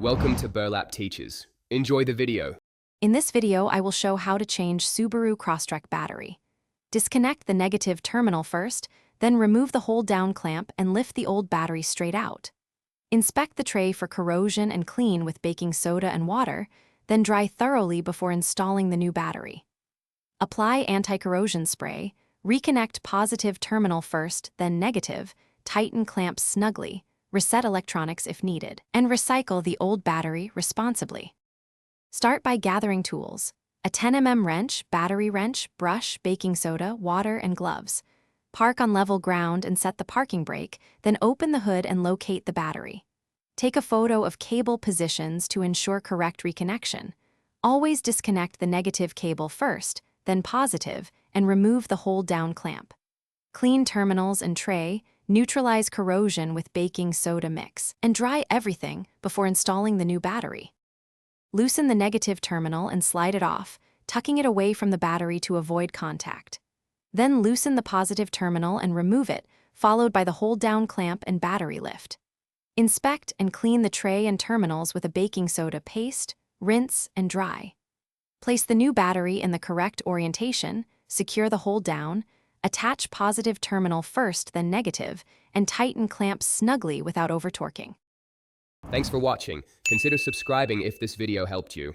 Welcome to Burlap Teachers. Enjoy the video. In this video, I will show how to change Subaru Crosstrek battery. Disconnect the negative terminal first, then remove the hold-down clamp and lift the old battery straight out. Inspect the tray for corrosion and clean with baking soda and water, then dry thoroughly before installing the new battery. Apply anti-corrosion spray, reconnect positive terminal first, then negative, tighten clamps snugly, reset electronics if needed, and recycle the old battery responsibly. Start by gathering tools: a 10 mm wrench, battery wrench, brush, baking soda, water, and gloves. Park on level ground and set the parking brake, then open the hood and locate the battery. Take a photo of cable positions to ensure correct reconnection. Always disconnect the negative cable first, then positive, and remove the hold-down clamp. Clean terminals and tray, neutralize corrosion with baking soda mix, and dry everything before installing the new battery. Loosen the negative terminal and slide it off, tucking it away from the battery to avoid contact. Then loosen the positive terminal and remove it, followed by the hold-down clamp and battery lift. Inspect and clean the tray and terminals with a baking soda paste, rinse, and dry. Place the new battery in the correct orientation, secure the hold-down, attach positive terminal first, then negative, and tighten clamps snugly without over-torquing. Thanks for watching. Consider subscribing if this video helped you.